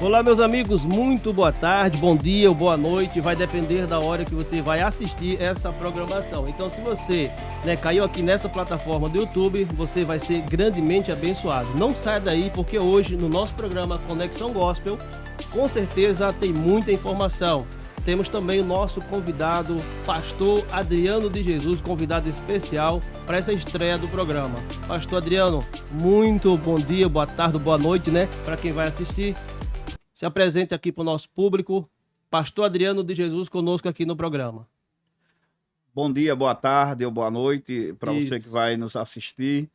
Olá, meus amigos, muito boa tarde, bom dia ou boa noite, vai depender da hora que você vai assistir essa programação. Então, se você caiu aqui nessa plataforma do YouTube, você vai ser grandemente abençoado. Não saia daí, porque hoje no nosso programa Conexão Gospel, com certeza tem muita informação. Temos também o nosso convidado, pastor Adriano de Jesus, convidado especial para essa estreia do programa. Pastor Adriano, muito bom dia, boa tarde, boa noite, para quem vai assistir. Se apresente aqui para o nosso público, pastor Adriano de Jesus conosco aqui no programa. Bom dia, boa tarde ou boa noite para você que Isso. vai nos assistir.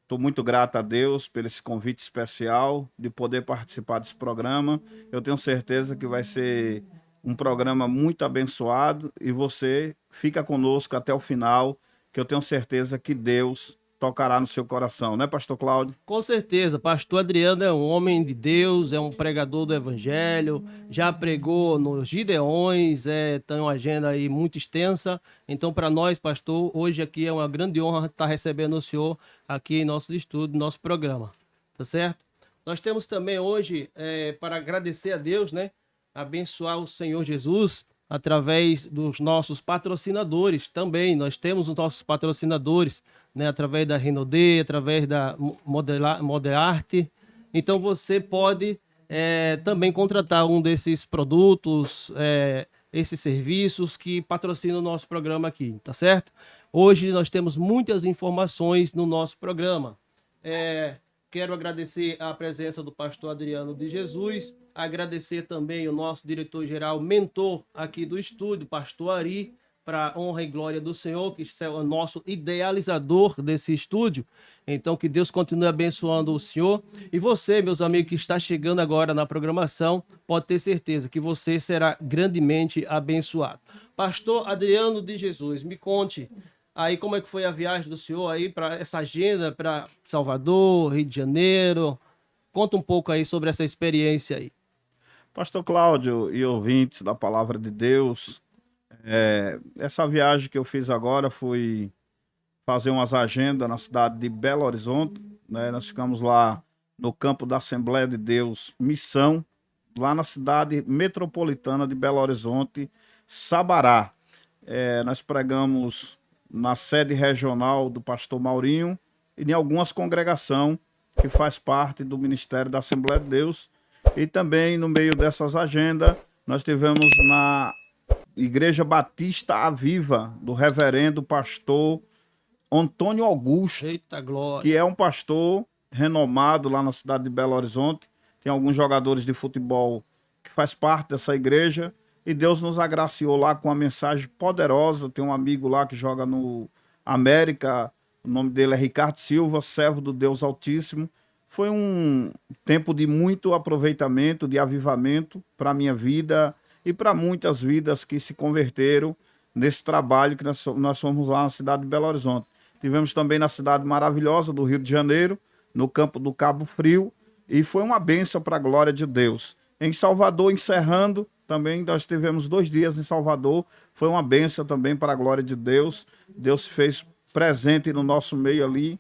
Estou muito grato a Deus pelo esse convite especial de poder participar desse programa. Eu tenho certeza que vai ser um programa muito abençoado e você fica conosco até o final, que eu tenho certeza que Deus tocará no seu coração, né, pastor Cláudio? Com certeza, pastor Adriano é um homem de Deus, é um pregador do evangelho, já pregou nos Gideões, tem uma agenda aí muito extensa. Então, para nós, pastor, hoje aqui é uma grande honra estar recebendo o senhor aqui em nosso estúdio, nosso programa, tá certo? Nós temos também hoje, para agradecer a Deus, abençoar o Senhor Jesus através dos nossos patrocinadores também. Nós temos os nossos patrocinadores, através da Renaudet, através da Modelarte. Então você pode também contratar um desses produtos, esses serviços que patrocinam o nosso programa aqui, tá certo? Hoje nós temos muitas informações no nosso programa. Quero agradecer a presença do pastor Adriano de Jesus, agradecer também o nosso diretor-geral, mentor aqui do estúdio, pastor Ari, para honra e glória do Senhor, que é o nosso idealizador desse estúdio. Então, que Deus continue abençoando o senhor. E você, meus amigos, que está chegando agora na programação, pode ter certeza que você será grandemente abençoado. Pastor Adriano de Jesus, me conte aí como é que foi a viagem do senhor aí para essa agenda para Salvador, Rio de Janeiro. Conta um pouco aí sobre essa experiência aí. Pastor Cláudio e ouvintes da Palavra de Deus, essa viagem que eu fiz agora foi fazer umas agendas na cidade de Belo Horizonte, né? Nós ficamos lá no campo da Assembleia de Deus Missão, lá na cidade metropolitana de Belo Horizonte, Sabará. Nós pregamos na sede regional do pastor Maurinho e em algumas congregações que faz parte do Ministério da Assembleia de Deus. E também no meio dessas agendas nós tivemos na Igreja Batista Aviva do reverendo pastor Antônio Augusto, Eita glória, que é um pastor renomado lá na cidade de Belo Horizonte. Tem alguns jogadores de futebol que faz parte dessa igreja. E Deus nos agraciou lá com uma mensagem poderosa. Tem um amigo lá que joga no América, o nome dele é Ricardo Silva, servo do Deus Altíssimo. Foi um tempo de muito aproveitamento, de avivamento para a minha vida e para muitas vidas que se converteram nesse trabalho que nós fomos lá na cidade de Belo Horizonte. Tivemos também na cidade maravilhosa do Rio de Janeiro, no campo do Cabo Frio, e foi uma bênção para a glória de Deus. Em Salvador, encerrando, também nós tivemos 2 dias em Salvador, foi uma bênção também para a glória de Deus. Deus se fez presente no nosso meio ali,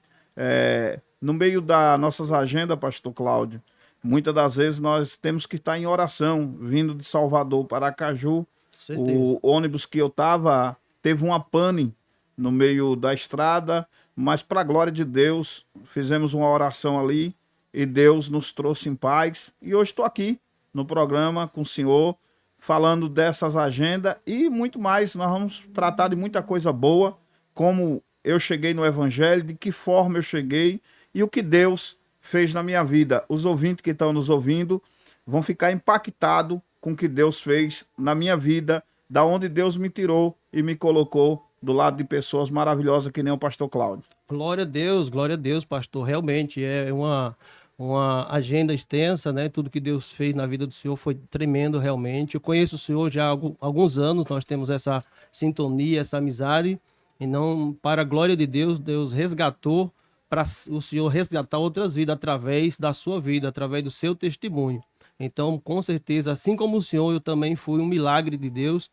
no meio das nossas agendas, pastor Cláudio. Muitas das vezes nós temos que estar em oração, vindo de Salvador para Aracaju. O ônibus que eu estava teve uma pane no meio da estrada, mas para a glória de Deus, fizemos uma oração ali e Deus nos trouxe em paz. E hoje estou aqui no programa com o senhor, falando dessas agendas e muito mais. Nós vamos tratar de muita coisa boa, como eu cheguei no Evangelho, de que forma eu cheguei e o que Deus fez na minha vida. Os ouvintes que estão nos ouvindo vão ficar impactados com o que Deus fez na minha vida, da onde Deus me tirou e me colocou do lado de pessoas maravilhosas que nem o pastor Cláudio. Glória a Deus, pastor. Realmente é uma agenda extensa, Tudo que Deus fez na vida do senhor foi tremendo, realmente. Eu conheço o senhor já há alguns anos, nós temos essa sintonia, essa amizade, e não, para a glória de Deus, Deus resgatou para o senhor resgatar outras vidas através da sua vida, através do seu testemunho. Então, com certeza, assim como o senhor, eu também fui um milagre de Deus,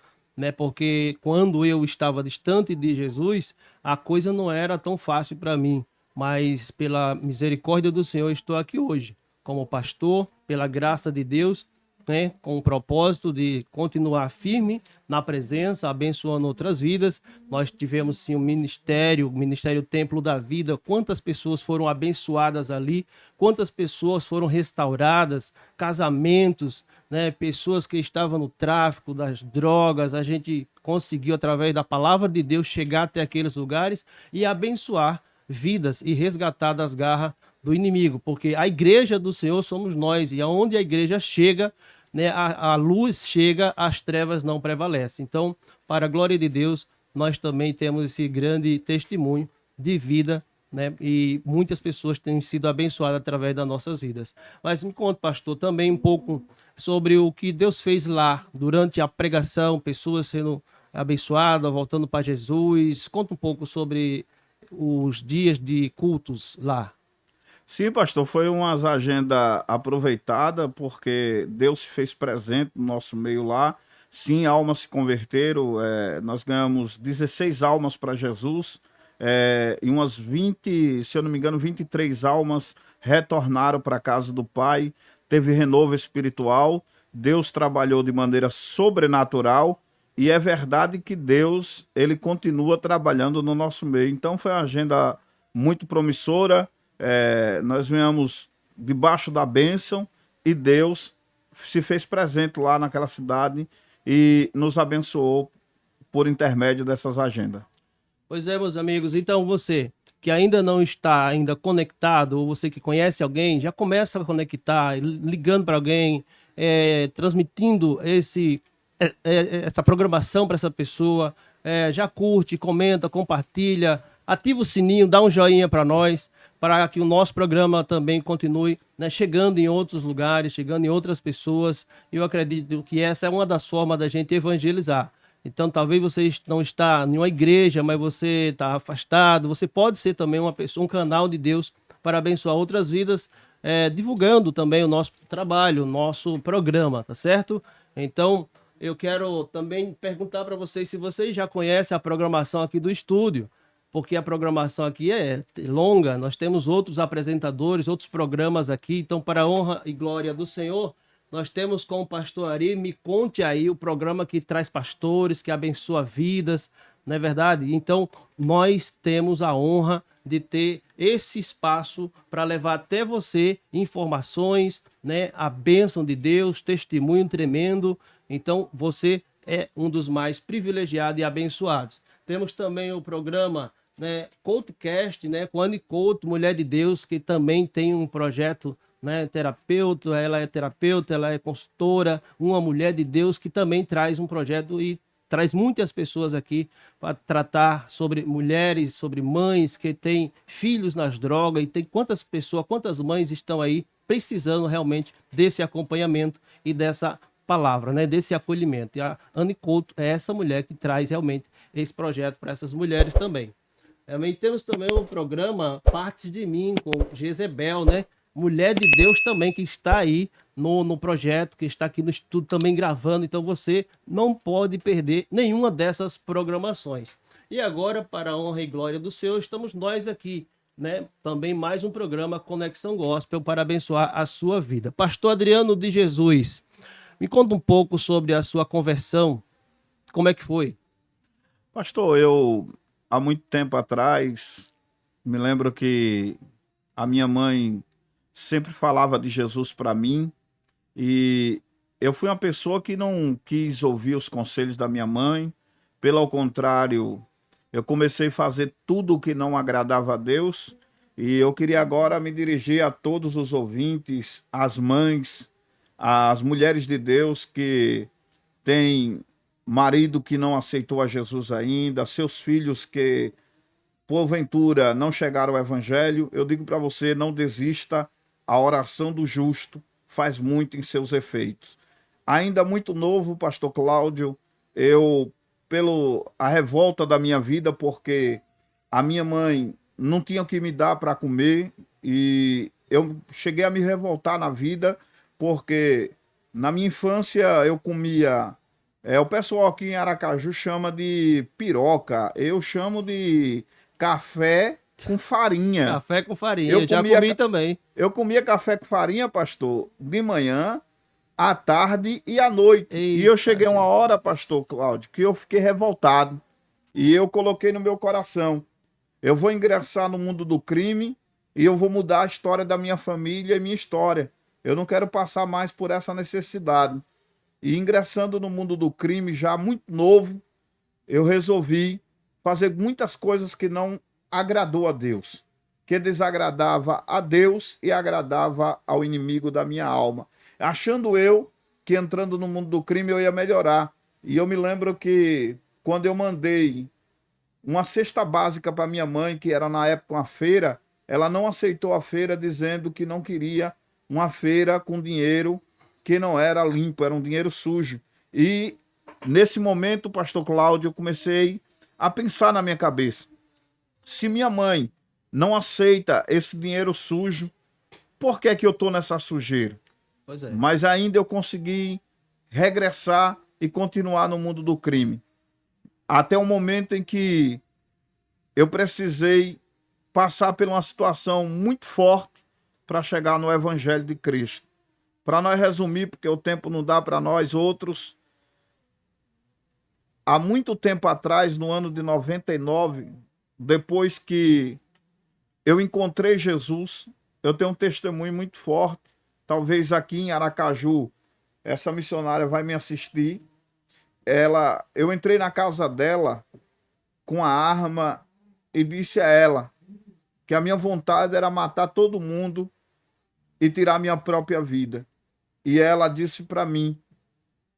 porque quando eu estava distante de Jesus, a coisa não era tão fácil para mim, mas pela misericórdia do Senhor estou aqui hoje, como pastor, pela graça de Deus, né, com o propósito de continuar firme na presença, abençoando outras vidas. Nós tivemos sim o Ministério Templo da Vida. Quantas pessoas foram abençoadas ali, quantas pessoas foram restauradas, casamentos, né, pessoas que estavam no tráfico das drogas. A gente conseguiu, através da palavra de Deus, chegar até aqueles lugares e abençoar vidas e resgatar das garras do inimigo, porque a igreja do Senhor somos nós, e aonde a igreja chega, né, a luz chega, as trevas não prevalecem. Então, para a glória de Deus, nós também temos esse grande testemunho de vida, né, e muitas pessoas têm sido abençoadas através das nossas vidas. Mas me conta, pastor, também um pouco sobre o que Deus fez lá durante a pregação, pessoas sendo abençoadas, voltando para Jesus. Conta um pouco sobre os dias de cultos lá. Sim, pastor, foi uma agenda aproveitada, porque Deus se fez presente no nosso meio lá. Sim, almas se converteram, nós ganhamos 16 almas para Jesus, e umas 20, se eu não me engano, 23 almas retornaram para a casa do Pai. Teve renovo espiritual, Deus trabalhou de maneira sobrenatural, e é verdade que Deus, ele continua trabalhando no nosso meio. Então foi uma agenda muito promissora. Nós viemos debaixo da bênção e Deus se fez presente lá naquela cidade e nos abençoou por intermédio dessas agendas. Pois é, meus amigos, então você que ainda não está ainda conectado, ou você que conhece alguém, já começa a conectar, ligando para alguém, transmitindo essa programação para essa pessoa, já curte, comenta, compartilha, ativa o sininho, dá um joinha para nós, para que o nosso programa também continue, né, chegando em outros lugares, chegando em outras pessoas. Eu acredito que essa é uma das formas da gente evangelizar. Então, talvez você não está em uma igreja, mas você está afastado. Você pode ser também uma pessoa, um canal de Deus para abençoar outras vidas, divulgando também o nosso trabalho, o nosso programa, tá certo? Então, eu quero também perguntar para vocês se vocês já conhecem a programação aqui do estúdio, porque a programação aqui é longa. Nós temos outros apresentadores, outros programas aqui. Então, para a honra e glória do Senhor, nós temos com o pastor Ari. Me conte aí o programa que traz pastores, que abençoa vidas, não é verdade? Então, nós temos a honra de ter esse espaço para levar até você informações, né? A bênção de Deus, testemunho tremendo. Então, você é um dos mais privilegiados e abençoados. Temos também o programa, né, CoutoCast, né, com a Anne Couto, mulher de Deus, que também tem um projeto, né, terapeuta, ela é consultora, uma mulher de Deus que também traz um projeto e traz muitas pessoas aqui para tratar sobre mulheres, sobre mães que têm filhos nas drogas, e tem quantas pessoas, quantas mães estão aí precisando realmente desse acompanhamento e dessa palavra, né, desse acolhimento. E a Anne Couto é essa mulher que traz realmente esse projeto para essas mulheres também. Também temos também o programa Partes de Mim, com Jezebel, né? Mulher de Deus também, que está aí no projeto, que está aqui no estúdio também gravando. Então você não pode perder nenhuma dessas programações. E agora, para a honra e glória do Senhor, estamos nós aqui, né? Também mais um programa Conexão Gospel para abençoar a sua vida. Pastor Adriano de Jesus, me conta um pouco sobre a sua conversão. Como é que foi? Pastor, eu há muito tempo atrás me lembro que a minha mãe sempre falava de Jesus para mim, e eu fui uma pessoa que não quis ouvir os conselhos da minha mãe. Pelo contrário, eu comecei a fazer tudo o que não agradava a Deus, e eu queria agora me dirigir a todos os ouvintes, às mães, às mulheres de Deus que têm marido que não aceitou a Jesus ainda, seus filhos que porventura não chegaram ao evangelho. Eu digo para você, não desista, a oração do justo faz muito em seus efeitos. Ainda muito novo, pastor Cláudio, eu, pelo a revolta da minha vida, porque a minha mãe não tinha o que me dar para comer, e eu cheguei a me revoltar na vida, porque na minha infância eu comia, o pessoal aqui em Aracaju chama de piroca, eu chamo de café com farinha. Café com farinha, Eu eu já comia comi também. Eu comia café com farinha, pastor, de manhã, à tarde e à noite. E eu Eita, cheguei uma Jesus. hora, pastor Cláudio, que eu fiquei revoltado. E eu coloquei no meu coração: eu vou ingressar no mundo do crime e eu vou mudar a história da minha família e minha história. Eu não quero passar mais por essa necessidade. E ingressando no mundo do crime já muito novo, eu resolvi fazer muitas coisas que não agradou a Deus, que desagradava a Deus e agradava ao inimigo da minha alma, achando eu que entrando no mundo do crime eu ia melhorar. E eu me lembro que quando eu mandei uma cesta básica para minha mãe, que era na época uma feira, ela não aceitou a feira, dizendo que não queria uma feira com dinheiro que não era limpo, era um dinheiro sujo. E nesse momento, pastor Cláudio, eu comecei a pensar na minha cabeça: se minha mãe não aceita esse dinheiro sujo, por que é que eu estou nessa sujeira? Pois é. Mas ainda eu consegui regressar e continuar no mundo do crime. Até o momento em que eu precisei passar por uma situação muito forte para chegar no Evangelho de Cristo. Para nós resumir, porque o tempo não dá para nós outros, há muito tempo atrás, no ano de 99, depois que eu encontrei Jesus, eu tenho um testemunho muito forte. Talvez aqui em Aracaju, essa missionária vai me assistir. Eu entrei na casa dela com a arma e disse a ela que a minha vontade era matar todo mundo e tirar minha própria vida. E ela disse para mim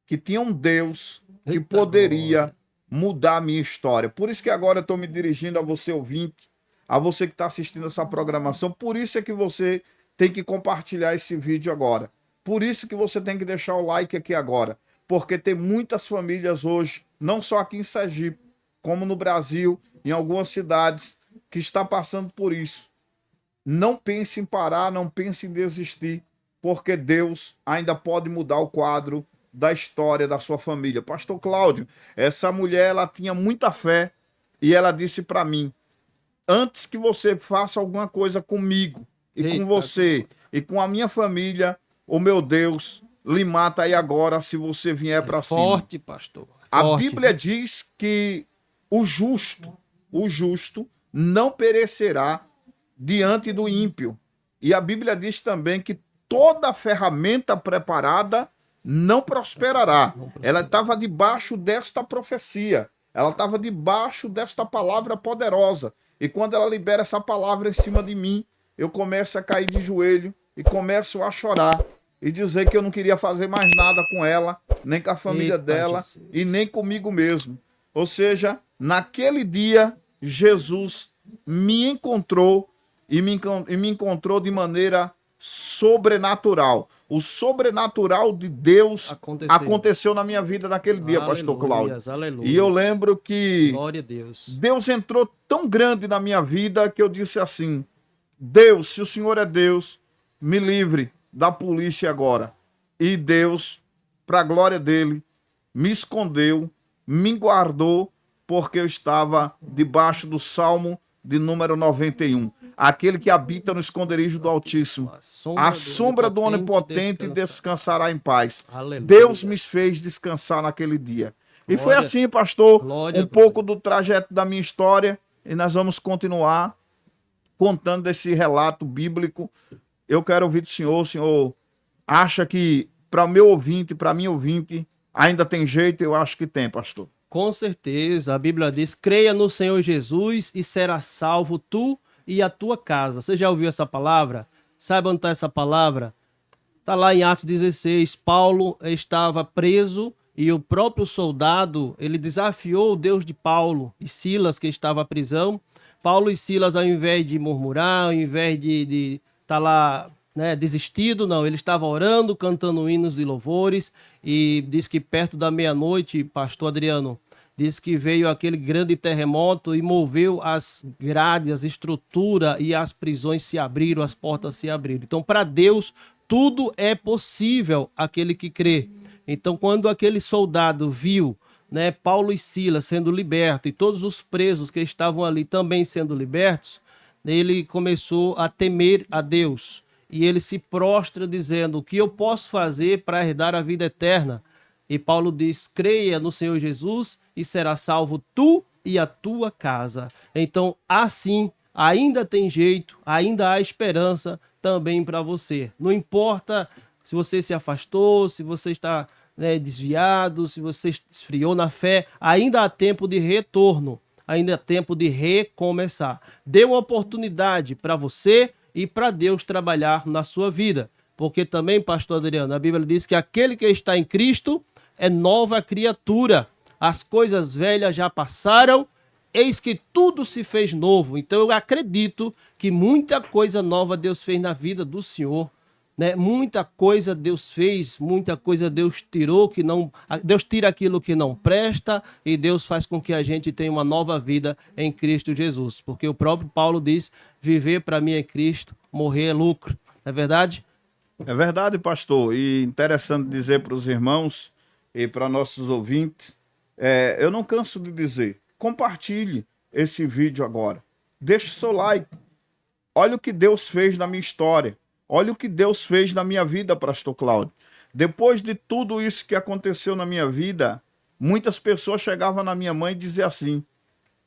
que tinha um Deus que Eita poderia glória. mudar a minha história. Por isso que agora eu estou me dirigindo a você, ouvinte, a você que está assistindo essa programação. Por isso é que você tem que compartilhar esse vídeo agora. Por isso que você tem que deixar o like aqui agora. Porque tem muitas famílias hoje, não só aqui em Sergipe, como no Brasil, em algumas cidades, que está passando por isso. Não pense em parar, não pense em desistir, porque Deus ainda pode mudar o quadro da história da sua família. Pastor Cláudio, essa mulher, ela tinha muita fé e ela disse para mim: antes que você faça alguma coisa comigo e com você e com a minha família, o meu Deus lhe mata aí agora se você vier para cima. Forte, pastor. A Forte, Bíblia viu? diz que o justo não perecerá diante do ímpio. E a Bíblia diz também que toda ferramenta preparada não prosperará. Ela estava debaixo desta profecia. Ela estava debaixo desta palavra poderosa. E quando ela libera essa palavra em cima de mim, eu começo a cair de joelho e começo a chorar e dizer que eu não queria fazer mais nada com ela, nem com a família Eita, dela Jesus. e nem comigo mesmo. Ou seja, naquele dia, Jesus me encontrou e me encontrou de maneira sobrenatural. O sobrenatural de Deus aconteceu na minha vida naquele dia, pastor Cláudio. Aleluias. E eu lembro que Glória a Deus. Deus entrou tão grande na minha vida que eu disse assim: Deus, se o Senhor é Deus, me livre da polícia agora. E Deus, para a glória dele, me escondeu, me guardou, porque eu estava debaixo do Salmo de número 91. Aquele que habita no esconderijo do Altíssimo, a sombra do Onipotente descansará em paz. Aleluia. Deus me fez descansar naquele dia. E foi assim, pastor, um pouco do trajeto da minha história, e nós vamos continuar contando desse relato bíblico. Eu quero ouvir do senhor. O senhor acha que para o meu ouvinte, para minha ouvinte, ainda tem jeito? Eu acho que tem, pastor. Com certeza, a Bíblia diz: creia no Senhor Jesus e será salvo tu e a tua casa. Você já ouviu essa palavra? Sabe onde está essa palavra? Está lá em Atos 16. Paulo estava preso e o próprio soldado, ele desafiou o Deus de Paulo e Silas, que estava à prisão. Paulo e Silas, ao invés de murmurar, ao invés de estar lá, né, desistido, não, ele estava orando, cantando hinos de louvores, e diz que perto da meia-noite, pastor Adriano, diz que veio aquele grande terremoto e moveu as grades, as estruturas, e as prisões se abriram, as portas se abriram. Então, para Deus, tudo é possível aquele que crê. Então, quando aquele soldado viu, né, Paulo e Silas sendo libertos e todos os presos que estavam ali também sendo libertos, ele começou a temer a Deus. E ele se prostra dizendo: o que eu posso fazer para herdar a vida eterna? E Paulo diz: creia no Senhor Jesus e será salvo tu e a tua casa. Então, assim, ainda tem jeito, ainda há esperança também para você. Não importa se você se afastou, se você está, desviado, se você esfriou na fé, ainda há tempo de retorno, ainda há tempo de recomeçar. Dê uma oportunidade para você e para Deus trabalhar na sua vida. Porque também, pastor Adriano, a Bíblia diz que aquele que está em Cristo é nova criatura. As coisas velhas já passaram, eis que tudo se fez novo. Então eu acredito que muita coisa nova Deus fez na vida do Senhor, né? Muita coisa Deus fez, muita coisa Deus tirou, que não, Deus tira aquilo que não presta e Deus faz com que a gente tenha uma nova vida em Cristo Jesus. Porque o próprio Paulo diz: viver para mim é Cristo, morrer é lucro. Não é verdade? É verdade, pastor. E interessante dizer para os irmãos e para nossos ouvintes, eu não canso de dizer, compartilhe esse vídeo agora. Deixe seu like. Olha o que Deus fez na minha história. Olha o que Deus fez na minha vida, pastor Cláudio. Depois de tudo isso que aconteceu na minha vida, muitas pessoas chegavam na minha mãe e diziam assim: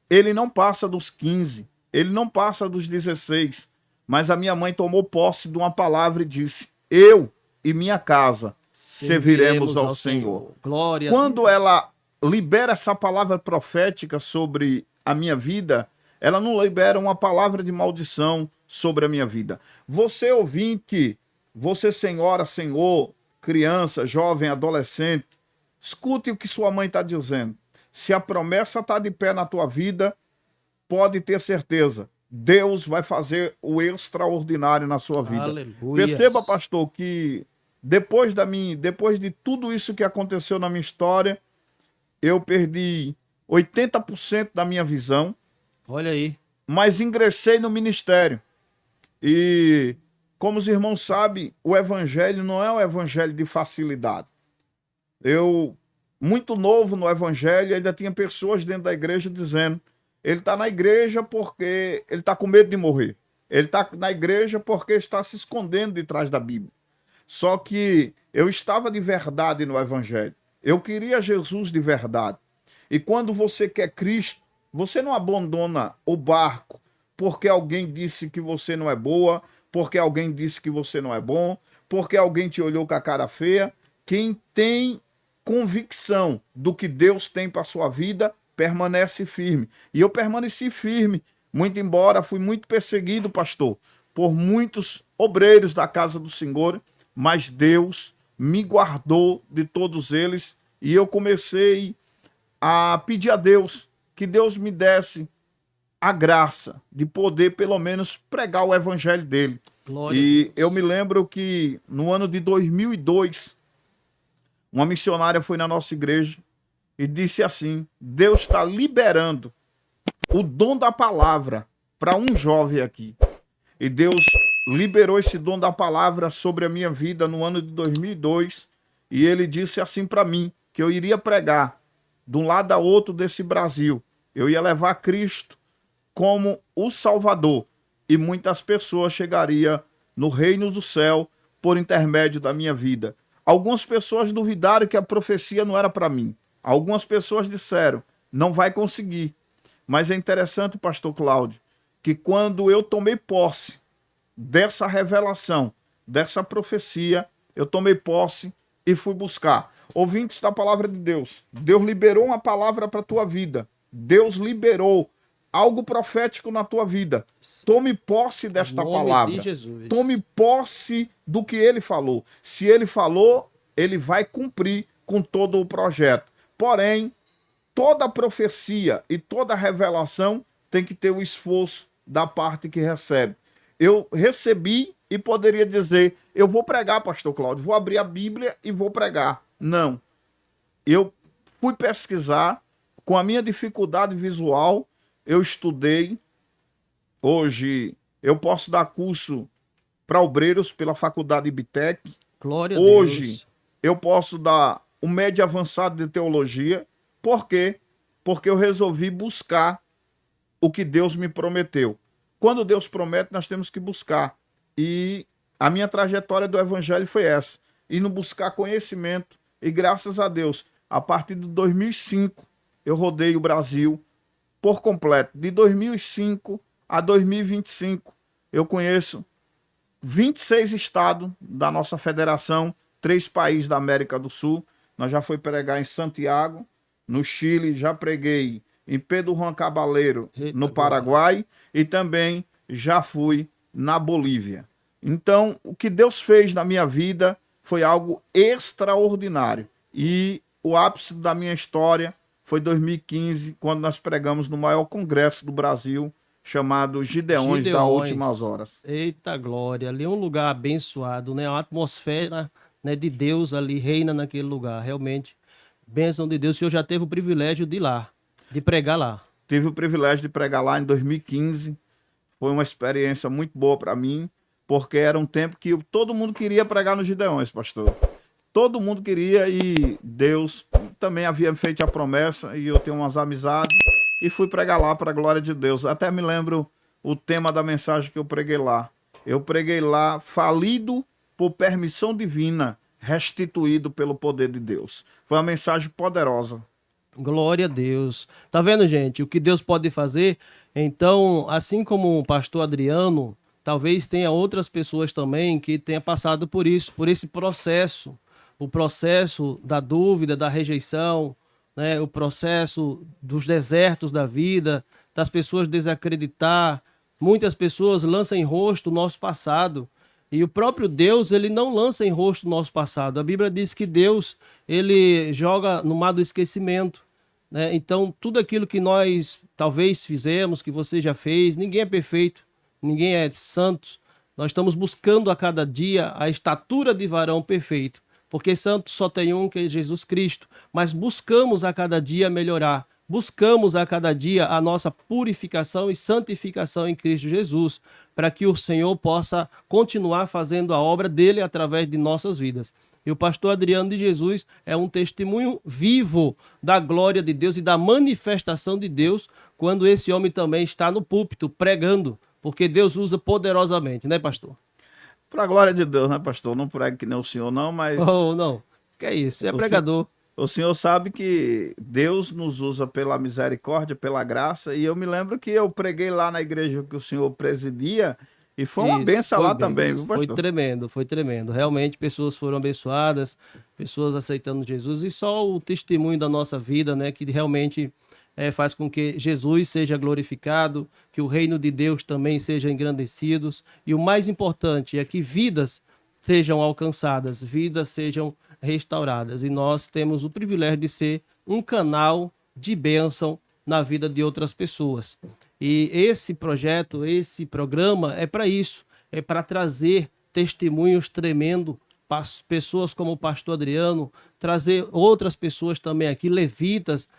ele não passa dos 15, ele não passa dos 16. Mas a minha mãe tomou posse de uma palavra e disse: eu e minha casa serviremos ao Senhor. Glória Quando a Deus. ela libera essa palavra profética sobre a minha vida, ela não libera uma palavra de maldição sobre a minha vida. Você ouvinte, você senhora, senhor, criança, jovem, adolescente, escute o que sua mãe está dizendo. Se a promessa está de pé na tua vida, pode ter certeza, Deus vai fazer o extraordinário na sua vida. Aleluia. Perceba, pastor, que depois de tudo isso que aconteceu na minha história, eu perdi 80% da minha visão. Olha aí. Mas ingressei no ministério. E, como os irmãos sabem, o evangelho não é um evangelho de facilidade. Eu, muito novo no evangelho, ainda tinha pessoas dentro da igreja dizendo: ele está na igreja porque ele está com medo de morrer. Ele está na igreja porque está se escondendo de trás da Bíblia. Só que eu estava de verdade no evangelho. Eu queria Jesus de verdade. E quando você quer Cristo, você não abandona o barco porque alguém disse que você não é boa, porque alguém disse que você não é bom, porque alguém te olhou com a cara feia. Quem tem convicção do que Deus tem para a sua vida, permanece firme. E eu permaneci firme, muito embora fui muito perseguido, pastor, por muitos obreiros da casa do Senhor, mas Deus me guardou de todos eles e eu comecei a pedir a Deus que Deus me desse a graça de poder pelo menos pregar o evangelho dele. Glória E a Deus. eu me lembro que no ano de 2002, uma missionária foi na nossa igreja e disse assim: Deus está liberando o dom da palavra para um jovem aqui. E Deus liberou esse dom da palavra sobre a minha vida no ano de 2002. E ele disse assim para mim, que eu iria pregar de um lado a outro desse Brasil. Eu ia levar Cristo como o Salvador. E muitas pessoas chegariam no reino do céu por intermédio da minha vida. Algumas pessoas duvidaram que a profecia não era para mim. Algumas pessoas disseram: não vai conseguir. Mas é interessante, pastor Cláudio, que quando eu tomei posse dessa revelação, dessa profecia, eu tomei posse e fui buscar. Ouvintes da palavra de Deus, Deus liberou uma palavra para a tua vida. Deus liberou algo profético na tua vida. Tome posse desta palavra. Tome posse do que ele falou. Se ele falou, ele vai cumprir com todo o projeto. Porém, toda profecia e toda revelação tem que ter o esforço da parte que recebe. Eu recebi e poderia dizer: eu vou pregar, pastor Cláudio, vou abrir a Bíblia e vou pregar. Não. Eu fui pesquisar, com a minha dificuldade visual, eu estudei. Hoje eu posso dar curso para obreiros pela faculdade IBTEC. Glória a Hoje Deus. eu posso dar um médio avançado de teologia. Por quê? Porque eu resolvi buscar o que Deus me prometeu. quando Deus promete, nós temos que buscar. E a minha trajetória do evangelho foi essa. E no buscar conhecimento. E graças a Deus, a partir de 2005, eu rodei o Brasil por completo. De 2005 a 2025, eu conheço 26 estados da nossa federação, 3 países da América do Sul. Nós já fui pregar em Santiago, no Chile, já preguei em Pedro Juan Cabaleiro, no Paraguai, e também já fui na Bolívia. Então, o que Deus fez na minha vida foi algo extraordinário. E o ápice da minha história foi 2015, quando nós pregamos no maior congresso do Brasil, chamado Gideões das Últimas Horas. Eita glória, ali é um lugar abençoado, né? A atmosfera, né, de Deus ali reina naquele lugar, realmente. Bênção de Deus. O senhor já teve o privilégio de ir lá, de pregar lá. Tive o privilégio de pregar lá em 2015. Foi uma experiência muito boa para mim, porque era um tempo que todo mundo queria pregar nos Gideões, pastor. Todo mundo queria, e Deus também havia feito a promessa, e eu tenho umas amizades, e fui pregar lá para a glória de Deus. Até me lembro o tema da mensagem que eu preguei lá. Eu preguei lá, falido por permissão divina, restituído pelo poder de Deus. Foi uma mensagem poderosa. Glória a Deus. Tá vendo, gente? O que Deus pode fazer? Então, assim como o pastor Adriano, talvez tenha outras pessoas também que tenham passado por isso, por esse processo. O processo da dúvida, da rejeição, né? O processo dos desertos da vida, das pessoas desacreditar. Muitas pessoas lançam em rosto o nosso passado. E o próprio Deus, ele não lança em rosto o nosso passado. A Bíblia diz que Deus, ele joga no mar do esquecimento, né? Então, tudo aquilo que nós talvez fizemos, que você já fez, ninguém é perfeito, ninguém é santo. Nós estamos buscando a cada dia a estatura de varão perfeito, porque santo só tem um, que é Jesus Cristo. Mas buscamos a cada dia melhorar. Buscamos a cada dia a nossa purificação e santificação em Cristo Jesus, para que o Senhor possa continuar fazendo a obra dele através de nossas vidas. E o pastor Adriano de Jesus é um testemunho vivo da glória de Deus e da manifestação de Deus, quando esse homem também está no púlpito pregando, porque Deus usa poderosamente, né, pastor? Para a glória de Deus, né, pastor? Não prego que nem o senhor, não, mas... Oh, não. Que é isso? É pregador. O senhor sabe que Deus nos usa pela misericórdia, pela graça, e eu me lembro que eu preguei lá na igreja que o senhor presidia, e foi uma bênção lá também, viu, pastor? Foi tremendo. Realmente, pessoas foram abençoadas, pessoas aceitando Jesus, e só o testemunho da nossa vida, né, que realmente faz com que Jesus seja glorificado, que o reino de Deus também seja engrandecido, e o mais importante é que vidas sejam alcançadas, vidas sejam restauradas. E nós temos o privilégio de ser um canal de bênção na vida de outras pessoas. E esse projeto, esse programa é para isso, é para trazer testemunhos tremendos para pessoas como o pastor Adriano, trazer outras pessoas também aqui, levitas,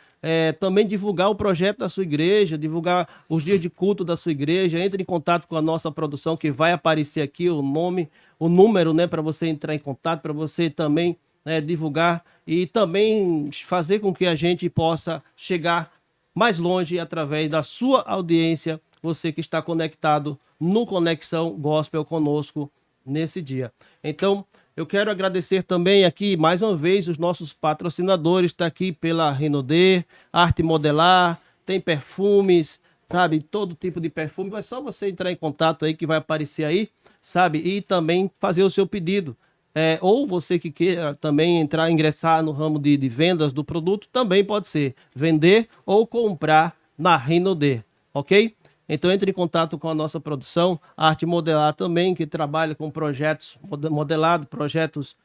também divulgar o projeto da sua igreja, divulgar os dias de culto da sua igreja. Entre em contato com a nossa produção, que vai aparecer aqui o nome, o número, né, para você entrar em contato, para você também divulgar e também fazer com que a gente possa chegar mais longe através da sua audiência, você que está conectado no Conexão Gospel conosco nesse dia. Então, eu quero agradecer também aqui, mais uma vez, os nossos patrocinadores. Está aqui pela Renaudet, Arte Modelar, tem perfumes, sabe? Todo tipo de perfume. É só você entrar em contato aí que vai aparecer aí, sabe? E também fazer o seu pedido. Ou você que queira também ingressar no ramo de vendas do produto, também pode ser vender ou comprar na Renaudet, ok? Então entre em contato com a nossa produção, a Arte Modelar também, que trabalha com projetos modelados, projetos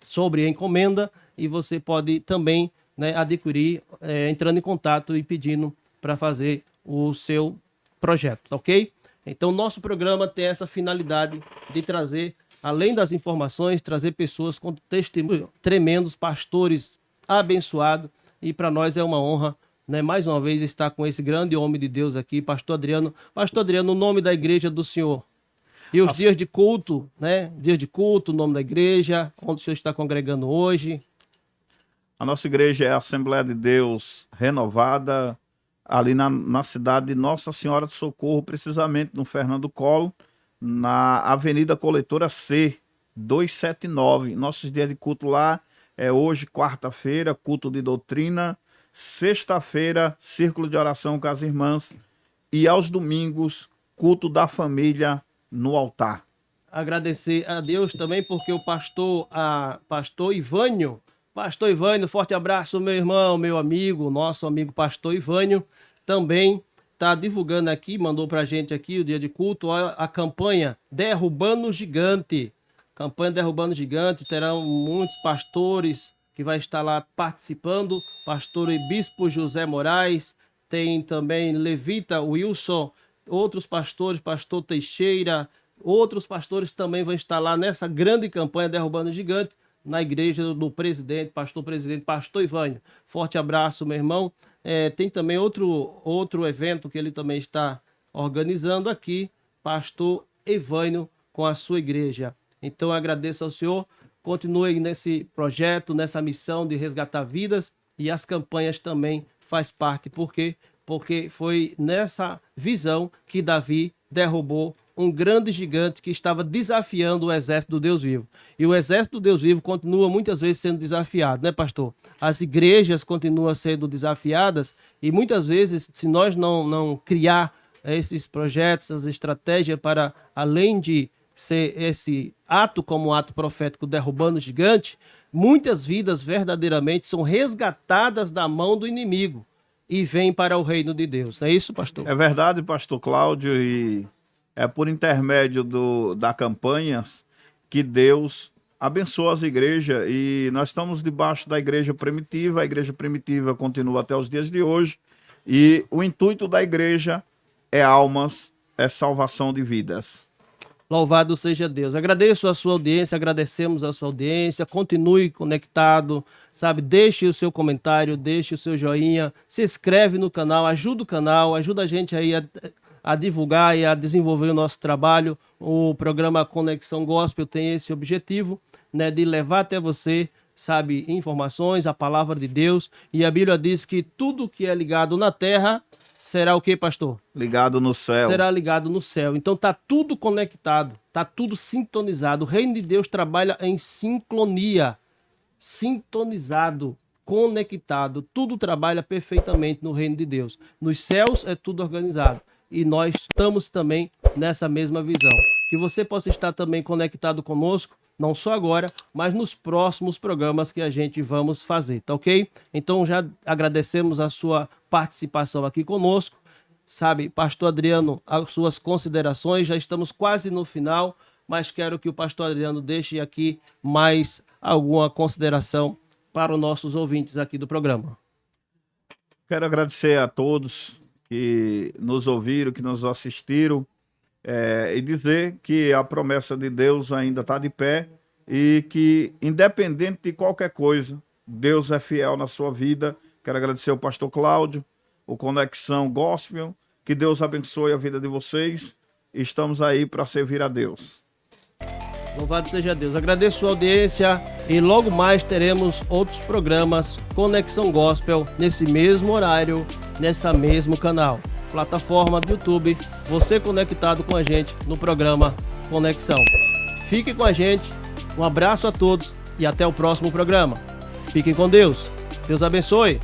sobre encomenda, e você pode também, né, adquirir entrando em contato e pedindo para fazer o seu projeto, ok? Então nosso programa tem essa finalidade de trazer, além das informações, trazer pessoas com testemunhos tremendos, pastores abençoados, e para nós é uma honra, né, mais uma vez estar com esse grande homem de Deus aqui, pastor Adriano. Pastor Adriano, o nome da igreja do senhor. E os dias de culto, né? Dias de culto, o nome da igreja, onde o senhor está congregando hoje. A nossa igreja é a Assembleia de Deus Renovada, ali na cidade de Nossa Senhora do Socorro, precisamente no Fernando Collor, na Avenida Coletora C, 279. Nossos dias de culto lá é hoje, quarta-feira, culto de doutrina, sexta-feira, círculo de oração com as irmãs, e aos domingos, culto da família no altar. Agradecer a Deus também, porque o pastor Ivânio, forte abraço, meu irmão, meu amigo, nosso amigo pastor Ivânio, também está divulgando aqui, mandou para a gente aqui o dia de culto, a campanha Derrubando o Gigante. Campanha Derrubando o Gigante, terão muitos pastores que vai estar lá participando, pastor e bispo José Moraes, tem também levita Wilson, outros pastores, pastor Teixeira, outros pastores também vão estar lá nessa grande campanha Derrubando o Gigante, na igreja do presidente, pastor Ivânio. Forte abraço, meu irmão. Tem também outro evento que ele também está organizando aqui, pastor Ivânio, com a sua igreja. Então, eu agradeço ao senhor, continue nesse projeto, nessa missão de resgatar vidas, e as campanhas também faz parte. Por quê? Porque foi nessa visão que Davi derrubou um grande gigante que estava desafiando o exército do Deus vivo. E o exército do Deus vivo continua muitas vezes sendo desafiado, né, pastor? As igrejas continuam sendo desafiadas e muitas vezes, se nós não criar esses projetos, essas estratégias para, além de ser esse ato como um ato profético derrubando o gigante, muitas vidas verdadeiramente são resgatadas da mão do inimigo e vêm para o reino de Deus. Não é isso, pastor? É verdade, pastor Cláudio, e é por intermédio da campanhas que Deus abençoa as igrejas, e nós estamos debaixo da igreja primitiva. A igreja primitiva continua até os dias de hoje, e o intuito da igreja é almas, é salvação de vidas. Louvado seja Deus. Agradeço a sua audiência, agradecemos a sua audiência. Continue conectado, sabe? Deixe o seu comentário, deixe o seu joinha, se inscreve no canal, ajuda a gente aí a divulgar e a desenvolver o nosso trabalho. O programa Conexão Gospel tem esse objetivo, né, de levar até você, sabe, informações, a palavra de Deus. E a Bíblia diz que tudo que é ligado na terra será o que, pastor? Ligado no céu. Será ligado no céu. Então tá tudo conectado, tá tudo sintonizado. O reino de Deus trabalha em sincronia, sintonizado, conectado. Tudo trabalha perfeitamente no reino de Deus. Nos céus é tudo organizado. E nós estamos também nessa mesma visão. Que você possa estar também conectado conosco, não só agora, mas nos próximos programas que a gente vamos fazer, tá ok? Então já agradecemos a sua participação aqui conosco. Sabe, pastor Adriano, as suas considerações, já estamos quase no final, mas quero que o pastor Adriano deixe aqui mais alguma consideração para os nossos ouvintes aqui do programa. Quero agradecer a todos que nos ouviram, que nos assistiram, e dizer que a promessa de Deus ainda está de pé e que, independente de qualquer coisa, Deus é fiel na sua vida. Quero agradecer ao pastor Cláudio, o Conexão Gospel, que Deus abençoe a vida de vocês. Estamos aí para servir a Deus. Louvado seja Deus. Agradeço a sua audiência e logo mais teremos outros programas Conexão Gospel nesse mesmo horário, nessa mesmo canal. Plataforma do YouTube, você conectado com a gente no programa Conexão. Fique com a gente, um abraço a todos e até o próximo programa. Fiquem com Deus. Deus abençoe.